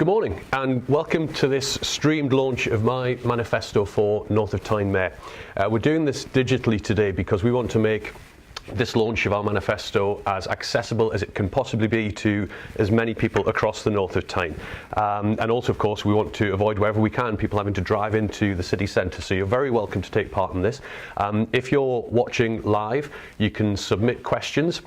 Good morning and welcome to this streamed launch of my manifesto for North of Tyne Mayor. We're doing this digitally today because we want to make this launch of our manifesto as accessible as it can possibly be to as many people across the North of Tyne. And also, of course, we want to avoid wherever we can people having to drive into the city centre. So you're very welcome to take part in this. If you're watching live, you can submit questions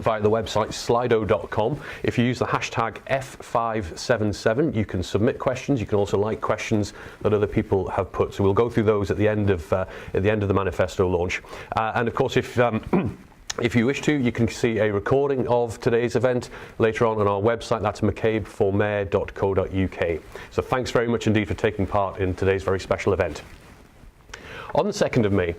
via the website slido.com. If you use the hashtag F577, you can submit questions. You can also like questions that other people have put. So we'll go through those at the end of the manifesto launch. And of course, if you wish to, you can see a recording of today's event later on our website. That's McCabe4Mayor.co.uk. So thanks very much indeed for taking part in today's very special event. On the 2nd of May,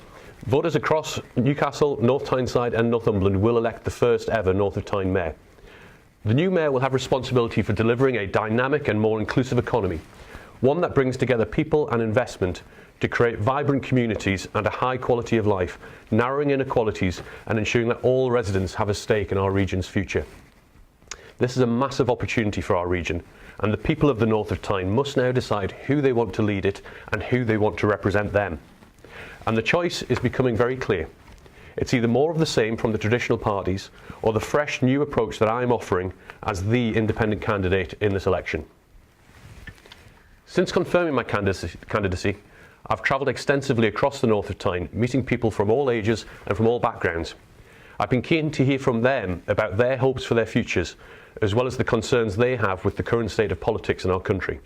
voters across Newcastle, North Tyneside and Northumberland will elect the first ever North of Tyne Mayor. The new Mayor will have responsibility for delivering a dynamic and more inclusive economy, one that brings together people and investment to create vibrant communities and a high quality of life, narrowing inequalities and ensuring that all residents have a stake in our region's future. This is a massive opportunity for our region, and the people of the North of Tyne must now decide who they want to lead it and who they want to represent them. And the choice is becoming very clear. It's either more of the same from the traditional parties or the fresh new approach that I'm offering as the independent candidate in this election. Since confirming my candidacy, I've travelled extensively across the North of Tyne, meeting people from all ages and from all backgrounds. I've been keen to hear from them about their hopes for their futures, as well as the concerns they have with the current state of politics in our country.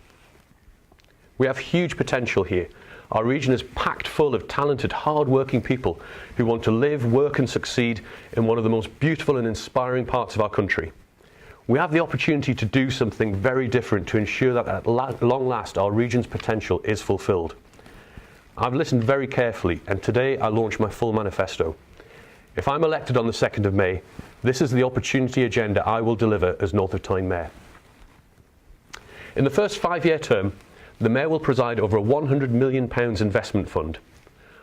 We have huge potential here. Our region is packed full of talented, hard-working people who want to live, work and succeed in one of the most beautiful and inspiring parts of our country. We have the opportunity to do something very different to ensure that at long last our region's potential is fulfilled. I've listened very carefully and today I launch my full manifesto. If I'm elected on the 2nd of May, this is the opportunity agenda I will deliver as North of Tyne Mayor. In the first 5-year term, the Mayor will preside over a £100 million investment fund.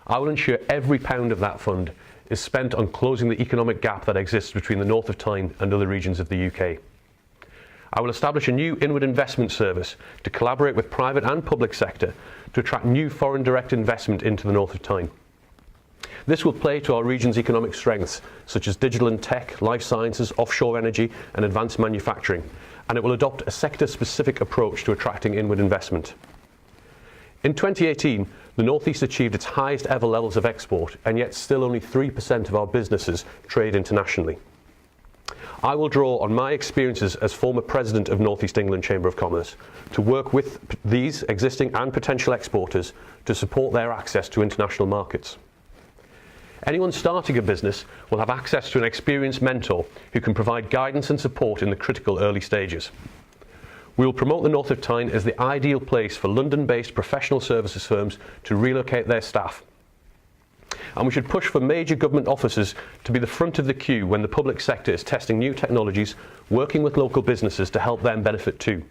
I will ensure every pound of that fund is spent on closing the economic gap that exists between the North of Tyne and other regions of the UK. I will establish a new inward investment service to collaborate with private and public sector to attract new foreign direct investment into the North of Tyne. This will play to our region's economic strengths, such as digital and tech, life sciences, offshore energy and advanced manufacturing, and it will adopt a sector-specific approach to attracting inward investment. In 2018, the North East achieved its highest ever levels of export, and yet still only 3% of our businesses trade internationally. I will draw on my experiences as former president of North East England Chamber of Commerce to work with these existing and potential exporters to support their access to international markets. Anyone starting a business will have access to an experienced mentor who can provide guidance and support in the critical early stages. We will promote the North of Tyne as the ideal place for London-based professional services firms to relocate their staff. And we should push for major government offices to be the front of the queue when the public sector is testing new technologies, working with local businesses to help them benefit too.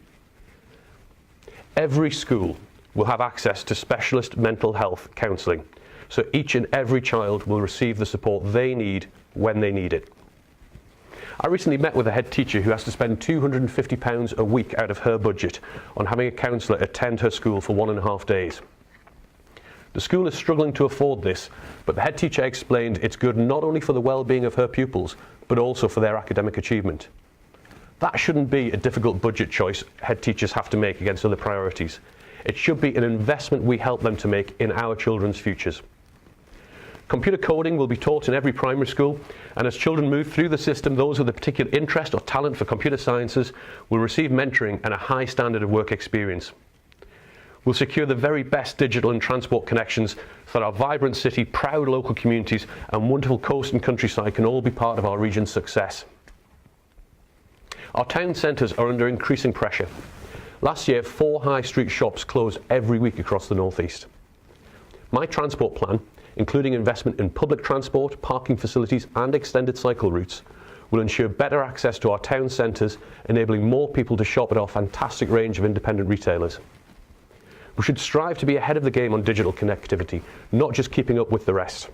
Every school will have access to specialist mental health counselling, so each and every child will receive the support they need when they need it. I recently met with a head teacher who has to spend £250 a week out of her budget on having a counsellor attend her school for 1.5 days. The school is struggling to afford this, but the head teacher explained it's good not only for the well-being of her pupils, but also for their academic achievement. That shouldn't be a difficult budget choice head teachers have to make against other priorities. It should be an investment we help them to make in our children's futures. Computer coding will be taught in every primary school, and as children move through the system, those with a particular interest or talent for computer sciences will receive mentoring and a high standard of work experience. We'll secure the very best digital and transport connections so that our vibrant city, proud local communities and wonderful coast and countryside can all be part of our region's success. Our town centres are under increasing pressure. Last year, 4 high street shops closed every week across the North East. My transport plan, including investment in public transport, parking facilities and extended cycle routes, will ensure better access to our town centres, enabling more people to shop at our fantastic range of independent retailers. We should strive to be ahead of the game on digital connectivity, not just keeping up with the rest.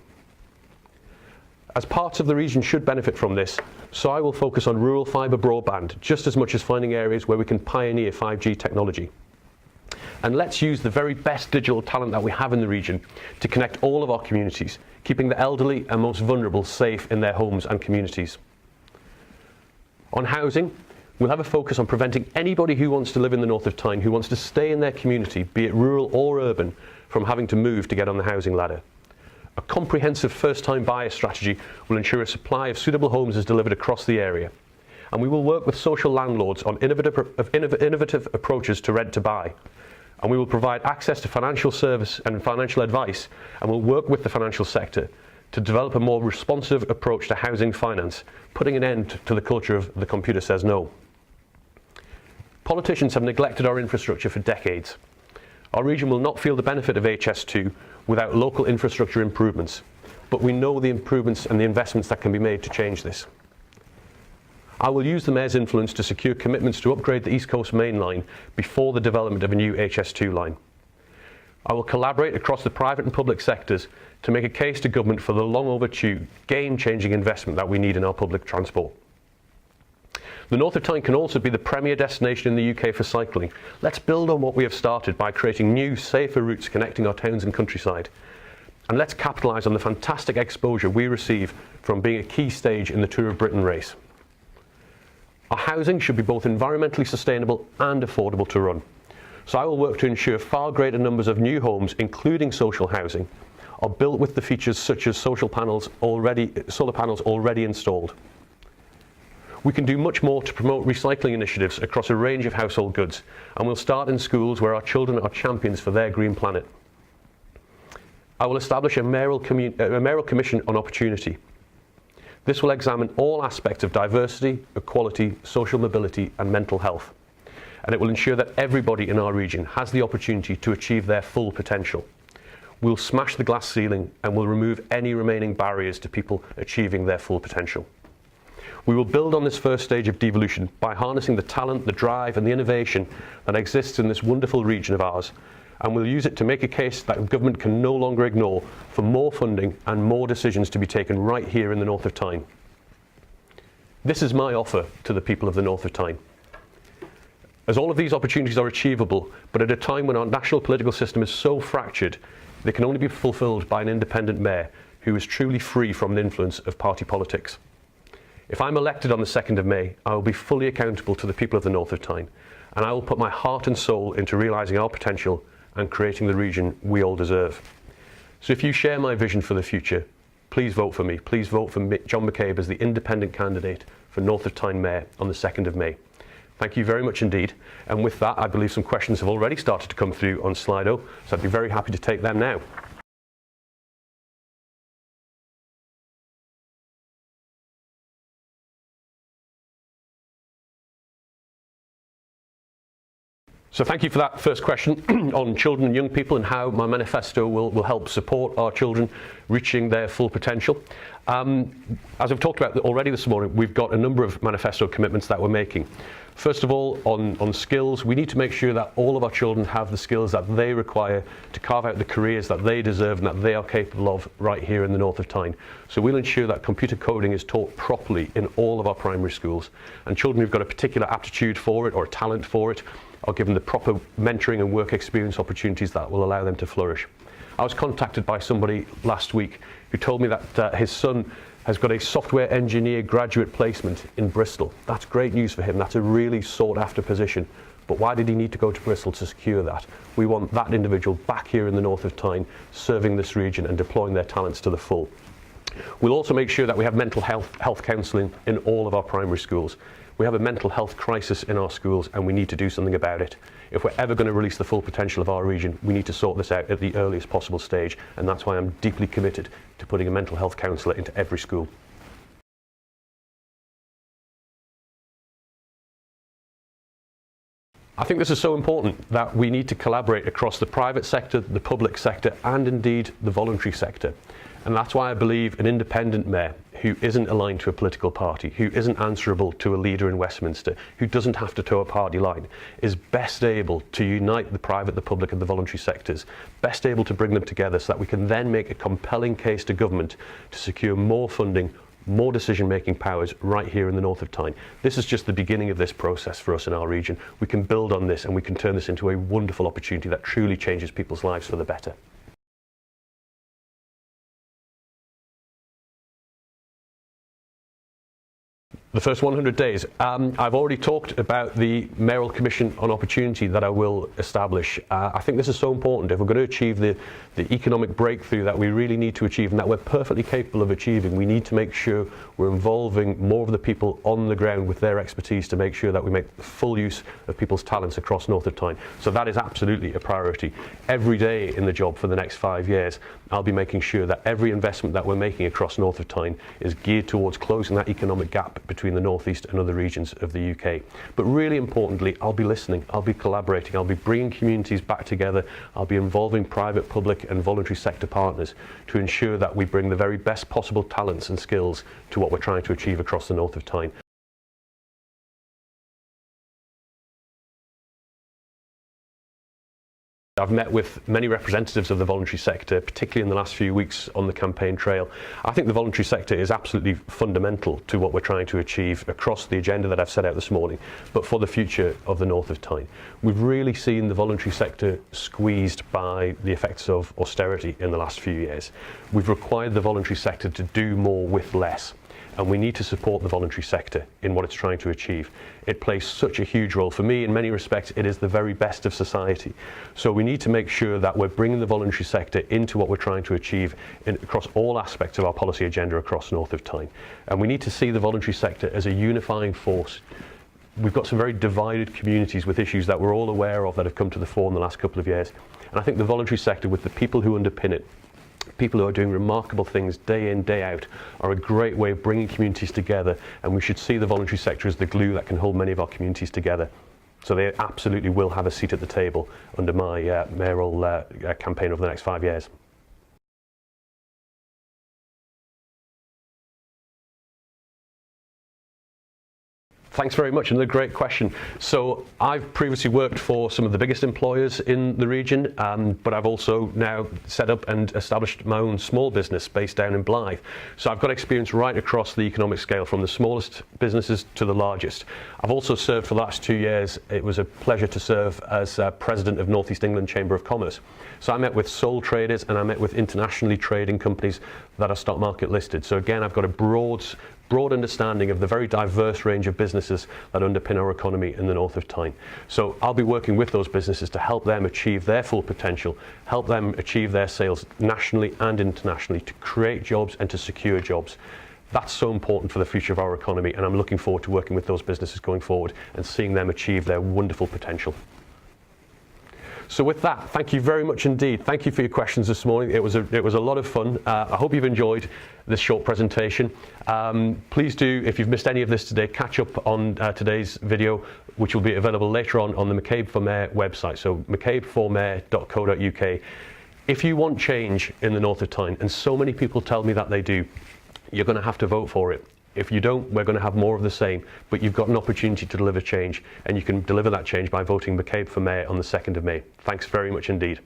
as parts of the region should benefit from this, so I will focus on rural fibre broadband just as much as finding areas where we can pioneer 5G technology. And let's use the very best digital talent that we have in the region to connect all of our communities, keeping the elderly and most vulnerable safe in their homes and communities. On housing, we'll have a focus on preventing anybody who wants to live in the North of Tyne, who wants to stay in their community, be it rural or urban, from having to move to get on the housing ladder. A comprehensive first-time buyer strategy will ensure a supply of suitable homes is delivered across the area. And we will work with social landlords on innovative approaches to rent to buy. And we will provide access to financial service and financial advice, and we'll work with the financial sector to develop a more responsive approach to housing finance, putting an end to the culture of the computer says no. Politicians have neglected our infrastructure for decades. Our region will not feel the benefit of HS2 without local infrastructure improvements, but we know the improvements and the investments that can be made to change this. I will use the Mayor's influence to secure commitments to upgrade the East Coast Main Line before the development of a new HS2 line. I will collaborate across the private and public sectors to make a case to government for the long overdue, game-changing investment that we need in our public transport. The North of Tyne can also be the premier destination in the UK for cycling. Let's build on what we have started by creating new, safer routes connecting our towns and countryside. And let's capitalise on the fantastic exposure we receive from being a key stage in the Tour of Britain race. Our housing should be both environmentally sustainable and affordable to run. So I will work to ensure far greater numbers of new homes, including social housing, are built with the features such as solar panels already installed. We can do much more to promote recycling initiatives across a range of household goods, and we'll start in schools where our children are champions for their green planet. I will establish a mayoral commission on opportunity. This will examine all aspects of diversity, equality, social mobility and mental health. And it will ensure that everybody in our region has the opportunity to achieve their full potential. We'll smash the glass ceiling and will remove any remaining barriers to people achieving their full potential. We will build on this first stage of devolution by harnessing the talent, the drive and the innovation that exists in this wonderful region of ours, and we'll use it to make a case that government can no longer ignore for more funding and more decisions to be taken right here in the North of Tyne. This is my offer to the people of the North of Tyne. As all of these opportunities are achievable, but at a time when our national political system is so fractured, they can only be fulfilled by an independent mayor who is truly free from the influence of party politics. If I'm elected on the 2nd of May, I will be fully accountable to the people of the North of Tyne, and I will put my heart and soul into realising our potential and creating the region we all deserve. So if you share my vision for the future, please vote for me. Please vote for John McCabe as the independent candidate for North of Tyne Mayor on the 2nd of May. Thank you very much indeed. And with that, I believe some questions have already started to come through on Slido, so I'd be very happy to take them now. So thank you for that first question on children and young people and how my manifesto will help support our children reaching their full potential. As I've talked about already this morning, we've got a number of manifesto commitments that we're making. First of all, on skills, we need to make sure that all of our children have the skills that they require to carve out the careers that they deserve and that they are capable of right here in the North of Tyne. So we'll ensure that computer coding is taught properly in all of our primary schools. And children who've got a particular aptitude for it or a talent for it are given the proper mentoring and work experience opportunities that will allow them to flourish. I was contacted by somebody last week who told me that his son has got a software engineer graduate placement in Bristol. That's great news for him. That's a really sought after position. But why did he need to go to Bristol to secure that? We want that individual back here in the North of Tyne, serving this region and deploying their talents to the full. We'll also make sure that we have mental health counselling in all of our primary schools. We have a mental health crisis in our schools and we need to do something about it. If we're ever going to release the full potential of our region, we need to sort this out at the earliest possible stage, and that's why I'm deeply committed to putting a mental health counsellor into every school. I think this is so important that we need to collaborate across the private sector, the public sector, and indeed the voluntary sector. And that's why I believe an independent mayor who isn't aligned to a political party, who isn't answerable to a leader in Westminster, who doesn't have to toe a party line, is best able to unite the private, the public and the voluntary sectors, best able to bring them together so that we can then make a compelling case to government to secure more funding, more decision-making powers right here in the North of Tyne. This is just the beginning of this process for us in our region. We can build on this and we can turn this into a wonderful opportunity that truly changes people's lives for the better. The first 100 days. I've already talked about the Mayoral Commission on Opportunity that I will establish. I think this is so important. If we're going to achieve the economic breakthrough that we really need to achieve and that we're perfectly capable of achieving, we need to make sure we're involving more of the people on the ground with their expertise to make sure that we make full use of people's talents across North of Tyne. So that is absolutely a priority. Every day in the job for the next 5 years, I'll be making sure that every investment that we're making across North of Tyne is geared towards closing that economic gap between the North East and other regions of the UK. But really importantly, I'll be listening, I'll be collaborating, I'll be bringing communities back together, I'll be involving private, public and voluntary sector partners to ensure that we bring the very best possible talents and skills to what we're trying to achieve across the North of Tyne. I've met with many representatives of the voluntary sector, particularly in the last few weeks on the campaign trail. I think the voluntary sector is absolutely fundamental to what we're trying to achieve across the agenda that I've set out this morning, but for the future of the North of Tyne. We've really seen the voluntary sector squeezed by the effects of austerity in the last few years. We've required the voluntary sector to do more with less. And we need to support the voluntary sector in what it's trying to achieve. It plays such a huge role. For me, in many respects, it is the very best of society. So we need to make sure that we're bringing the voluntary sector into what we're trying to achieve across all aspects of our policy agenda across North of Tyne. And we need to see the voluntary sector as a unifying force. We've got some very divided communities with issues that we're all aware of that have come to the fore in the last couple of years. And I think the voluntary sector, with the people who underpin it, people who are doing remarkable things day in, day out, are a great way of bringing communities together, and we should see the voluntary sector as the glue that can hold many of our communities together. So they absolutely will have a seat at the table under my mayoral campaign over the next 5 years. Thanks very much, another great question. So I've previously worked for some of the biggest employers in the region, but I've also now set up and established my own small business based down in Blyth. So I've got experience right across the economic scale, from the smallest businesses to the largest. I've also served for the last 2 years. It was a pleasure to serve as president of North East England Chamber of Commerce. So I met with sole traders and I met with internationally trading companies that are stock market listed. So again, I've got a broad understanding of the very diverse range of businesses that underpin our economy in the North of Tyne. So I'll be working with those businesses to help them achieve their full potential, help them achieve their sales nationally and internationally, to create jobs and to secure jobs. That's so important for the future of our economy, and I'm looking forward to working with those businesses going forward and seeing them achieve their wonderful potential. So with that, thank you very much indeed. Thank you for your questions this morning. It was a lot of fun. I hope you've enjoyed this short presentation. Please do, if you've missed any of this today, catch up on today's video, which will be available later on the McCabe4Mayor website, so McCabe4Mayor.co.uk. If you want change in the North of Tyne, and so many people tell me that they do, you're going to have to vote for it. If you don't, we're going to have more of the same, but you've got an opportunity to deliver change, and you can deliver that change by voting McCabe4Mayor on the 2nd of May. Thanks very much indeed.